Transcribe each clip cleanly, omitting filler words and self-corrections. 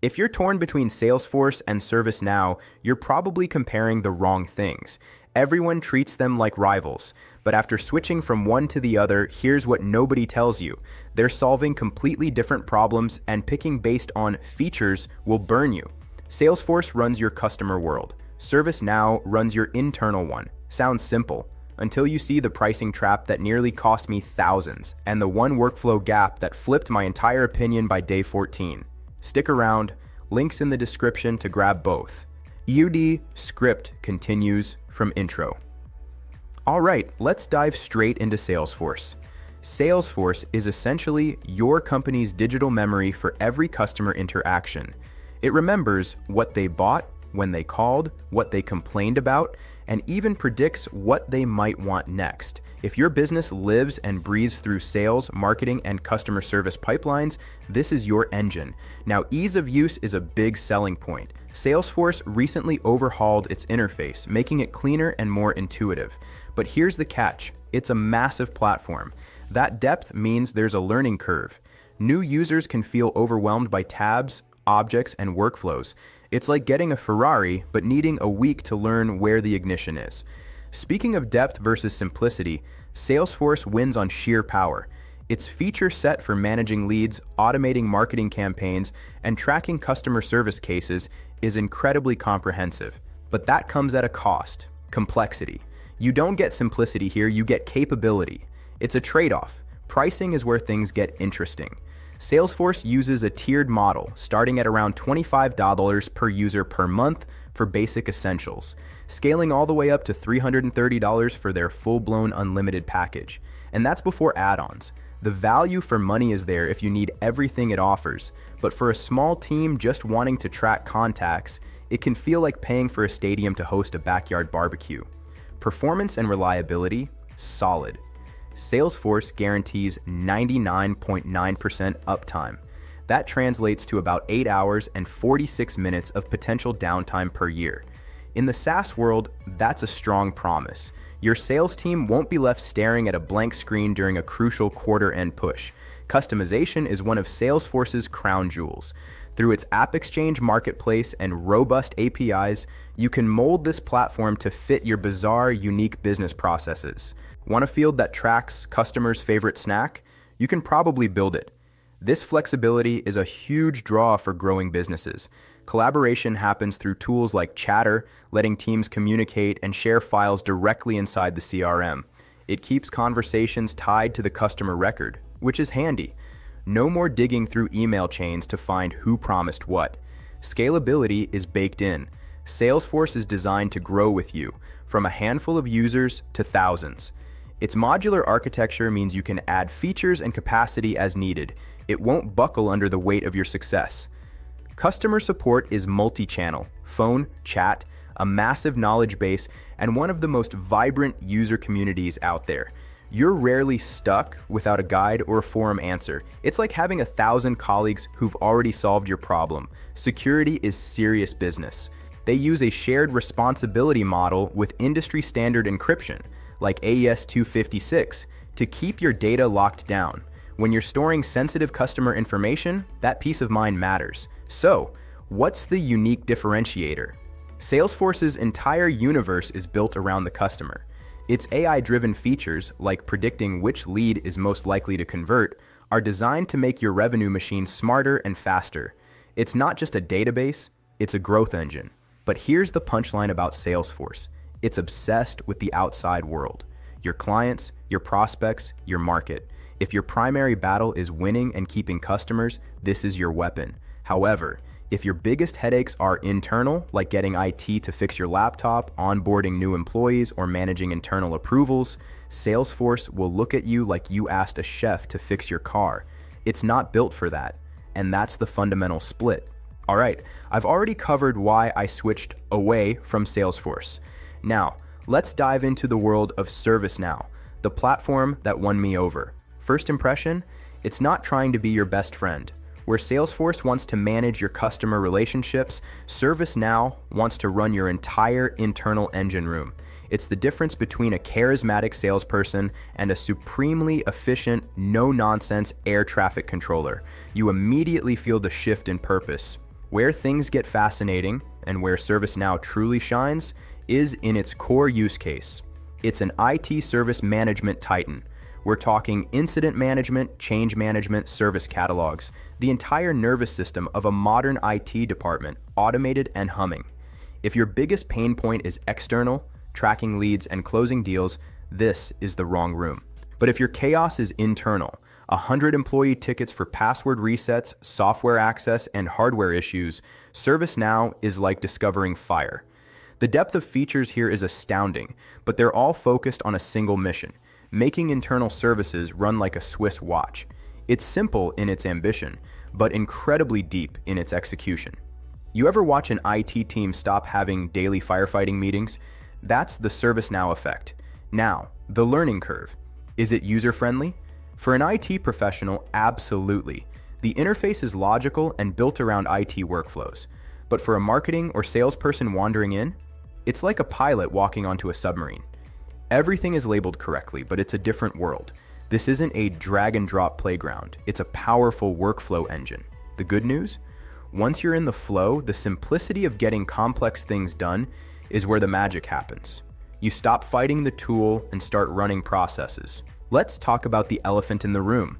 If you're torn between Salesforce and ServiceNow, you're probably comparing the wrong things. Everyone treats them like rivals, but after switching from one to the other, here's what nobody tells you. They're solving completely different problems, and picking based on features will burn you. Salesforce runs your customer world. ServiceNow runs your internal one. Sounds simple, until you see the pricing trap that nearly cost me thousands, and the one workflow gap that flipped my entire opinion by day 14. Stick around, links in the description to grab both. EUD script continues from intro. All right, let's dive straight into Salesforce. Salesforce is essentially your company's digital memory for every customer interaction. It remembers what they bought, when they called, what they complained about, and even predicts what they might want next. If your business lives and breathes through sales, marketing, and customer service pipelines, this is your engine. Now, ease of use is a big selling point. Salesforce recently overhauled its interface, making it cleaner and more intuitive. But here's the catch: it's a massive platform. That depth means there's a learning curve. New users can feel overwhelmed by tabs, objects, and workflows. It's like getting a Ferrari, but needing a week to learn where the ignition is. Speaking of depth versus simplicity, Salesforce wins on sheer power. Its feature set for managing leads, automating marketing campaigns, and tracking customer service cases is incredibly comprehensive. But that comes at a cost: complexity. You don't get simplicity here, you get capability. It's a trade-off. Pricing is where things get interesting. Salesforce uses a tiered model, starting at around $25 per user per month for basic essentials, scaling all the way up to $330 for their full-blown unlimited package. And that's before add-ons. The value for money is there if you need everything it offers, but for a small team just wanting to track contacts, it can feel like paying for a stadium to host a backyard barbecue. Performance and reliability, solid. Salesforce guarantees 99.9% uptime. That translates to about 8 hours and 46 minutes of potential downtime per year. In the SaaS world, that's a strong promise. Your sales team won't be left staring at a blank screen during a crucial quarter-end push. Customization is one of Salesforce's crown jewels. Through its AppExchange marketplace and robust APIs, you can mold this platform to fit your bizarre, unique business processes. Want a field that tracks customers' favorite snack? You can probably build it. This flexibility is a huge draw for growing businesses. Collaboration happens through tools like Chatter, letting teams communicate and share files directly inside the CRM. It keeps conversations tied to the customer record, which is handy. No more digging through email chains to find who promised what. Scalability is baked in. Salesforce is designed to grow with you, from a handful of users to thousands. Its modular architecture means you can add features and capacity as needed. It won't buckle under the weight of your success. Customer support is multi-channel: phone, chat, a massive knowledge base, and one of the most vibrant user communities out there. You're rarely stuck without a guide or a forum answer. It's like having 1,000 colleagues who've already solved your problem. Security is serious business. They use a shared responsibility model with industry-standard encryption, like AES 256, to keep your data locked down. When you're storing sensitive customer information, that peace of mind matters. So, what's the unique differentiator? Salesforce's entire universe is built around the customer. Its AI-driven features, like predicting which lead is most likely to convert, are designed to make your revenue machine smarter and faster. It's not just a database, it's a growth engine. But here's the punchline about Salesforce. It's obsessed with the outside world. Your clients, your prospects, your market. If your primary battle is winning and keeping customers, this is your weapon. However, if your biggest headaches are internal, like getting IT to fix your laptop, onboarding new employees, or managing internal approvals, Salesforce will look at you like you asked a chef to fix your car. It's not built for that, and that's the fundamental split. All right, I've already covered why I switched away from Salesforce. Now, let's dive into the world of ServiceNow, the platform that won me over. First impression, it's not trying to be your best friend. Where Salesforce wants to manage your customer relationships, ServiceNow wants to run your entire internal engine room. It's the difference between a charismatic salesperson and a supremely efficient, no-nonsense air traffic controller. You immediately feel the shift in purpose. Where things get fascinating and where ServiceNow truly shines is in its core use case. It's an IT service management titan. We're talking incident management, change management, service catalogs, the entire nervous system of a modern IT department, automated and humming. If your biggest pain point is external, tracking leads and closing deals, this is the wrong room. But if your chaos is internal, 100 employee tickets for password resets, software access, and hardware issues, ServiceNow is like discovering fire. The depth of features here is astounding, but they're all focused on a single mission: making internal services run like a Swiss watch. It's simple in its ambition, but incredibly deep in its execution. You ever watch an IT team stop having daily firefighting meetings? That's the ServiceNow effect. Now, the learning curve. Is it user-friendly? For an IT professional, absolutely. The interface is logical and built around IT workflows. But for a marketing or salesperson wandering in, it's like a pilot walking onto a submarine. Everything is labeled correctly, but it's a different world. This isn't a drag-and-drop playground. It's a powerful workflow engine. The good news? Once you're in the flow, the simplicity of getting complex things done is where the magic happens. You stop fighting the tool and start running processes. Let's talk about the elephant in the room: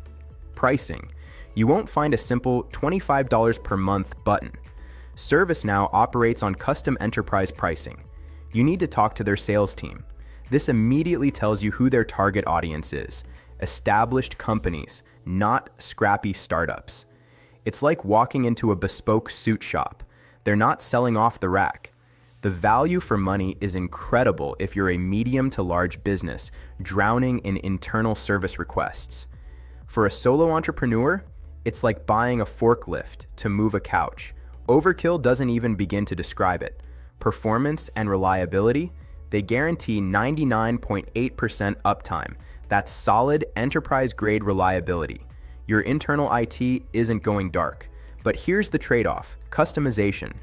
pricing. You won't find a simple $25 per month button. ServiceNow operates on custom enterprise pricing. You need to talk to their sales team. This immediately tells you who their target audience is: established companies, not scrappy startups. It's like walking into a bespoke suit shop. They're not selling off the rack. The value for money is incredible if you're a medium to large business drowning in internal service requests. For a solo entrepreneur, it's like buying a forklift to move a couch. Overkill doesn't even begin to describe it. Performance and reliability, they guarantee 99.8% uptime. That's solid enterprise-grade reliability. Your internal IT isn't going dark. But here's the trade-off: customization.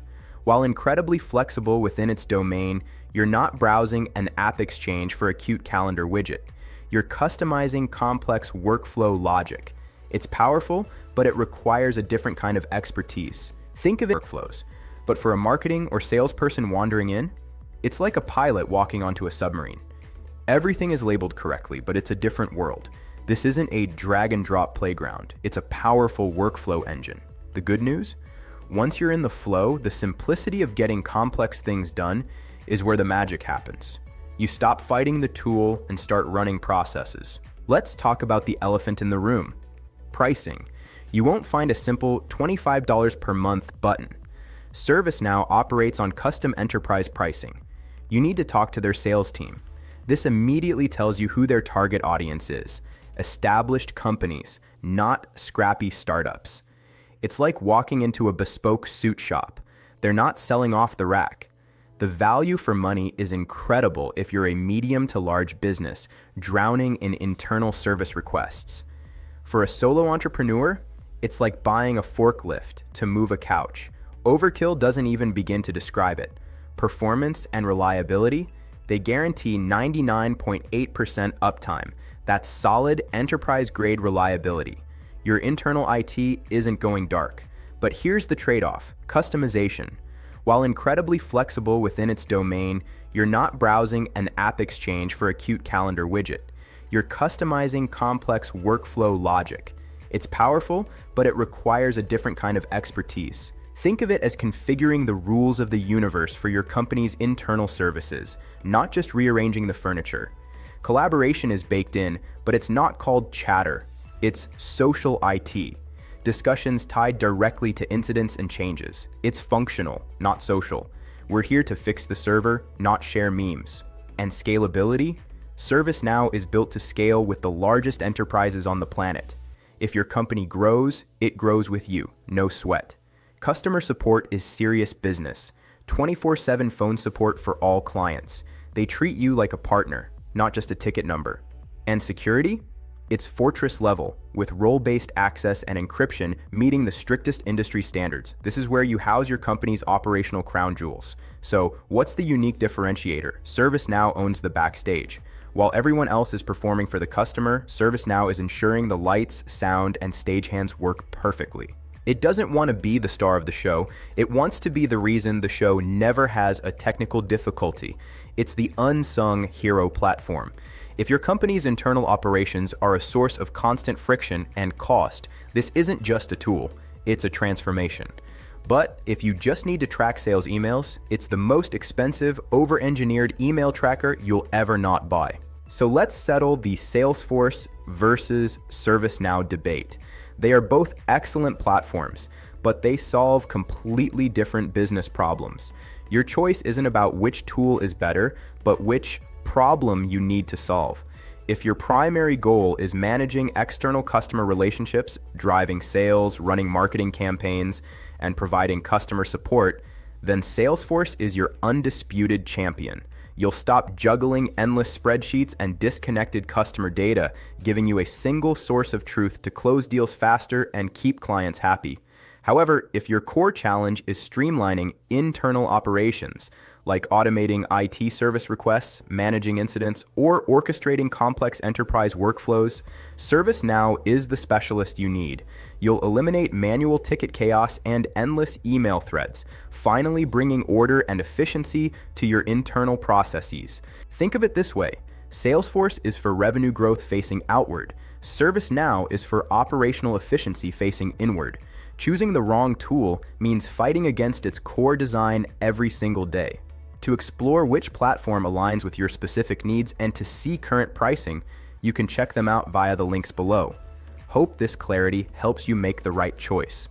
While incredibly flexible within its domain, you're not browsing an app exchange for a cute calendar widget. You're customizing complex workflow logic. It's powerful, but it requires a different kind of expertise. Think of it as workflows. But for a marketing or salesperson wandering in, it's like a pilot walking onto a submarine. Everything is labeled correctly, but it's a different world. This isn't a drag-and-drop playground. It's a powerful workflow engine. The good news? Once you're in the flow, the simplicity of getting complex things done is where the magic happens. You stop fighting the tool and start running processes. Let's talk about the elephant in the room: pricing. You won't find a simple $25 per month button. ServiceNow operates on custom enterprise pricing. You need to talk to their sales team. This immediately tells you who their target audience is: established companies, not scrappy startups. It's like walking into a bespoke suit shop. They're not selling off the rack. The value for money is incredible if you're a medium to large business drowning in internal service requests. For a solo entrepreneur, it's like buying a forklift to move a couch. Overkill doesn't even begin to describe it. Performance and reliability, they guarantee 99.8% uptime. That's solid enterprise-grade reliability. Your internal IT isn't going dark. But here's the trade-off: customization. While incredibly flexible within its domain, you're not browsing an app exchange for a cute calendar widget. You're customizing complex workflow logic. It's powerful, but it requires a different kind of expertise. Think of it as configuring the rules of the universe for your company's internal services, not just rearranging the furniture. Collaboration is baked in, but it's not called chatter. It's social IT. Discussions tied directly to incidents and changes. It's functional, not social. We're here to fix the server, not share memes. And scalability? ServiceNow is built to scale with the largest enterprises on the planet. If your company grows, it grows with you, no sweat. Customer support is serious business. 24/7 phone support for all clients. They treat you like a partner, not just a ticket number. And security? It's fortress level, with role-based access and encryption meeting the strictest industry standards. This is where you house your company's operational crown jewels. So, what's the unique differentiator? ServiceNow owns the backstage. While everyone else is performing for the customer, ServiceNow is ensuring the lights, sound, and stagehands work perfectly. It doesn't want to be the star of the show. It wants to be the reason the show never has a technical difficulty. It's the unsung hero platform. If your company's internal operations are a source of constant friction and cost, this isn't just a tool, it's a transformation. But if you just need to track sales emails, it's the most expensive, over-engineered email tracker you'll ever not buy. So let's settle the Salesforce versus ServiceNow debate. They are both excellent platforms, but they solve completely different business problems. Your choice isn't about which tool is better, but which problem you need to solve. If your primary goal is managing external customer relationships, driving sales, running marketing campaigns, and providing customer support, then Salesforce is your undisputed champion. You'll stop juggling endless spreadsheets and disconnected customer data, giving you a single source of truth to close deals faster and keep clients happy. However, if your core challenge is streamlining internal operations, like automating IT service requests, managing incidents, or orchestrating complex enterprise workflows, ServiceNow is the specialist you need. You'll eliminate manual ticket chaos and endless email threads, finally bringing order and efficiency to your internal processes. Think of it this way. Salesforce is for revenue growth facing outward. ServiceNow is for operational efficiency facing inward. Choosing the wrong tool means fighting against its core design every single day. To explore which platform aligns with your specific needs and to see current pricing, you can check them out via the links below. Hope this clarity helps you make the right choice.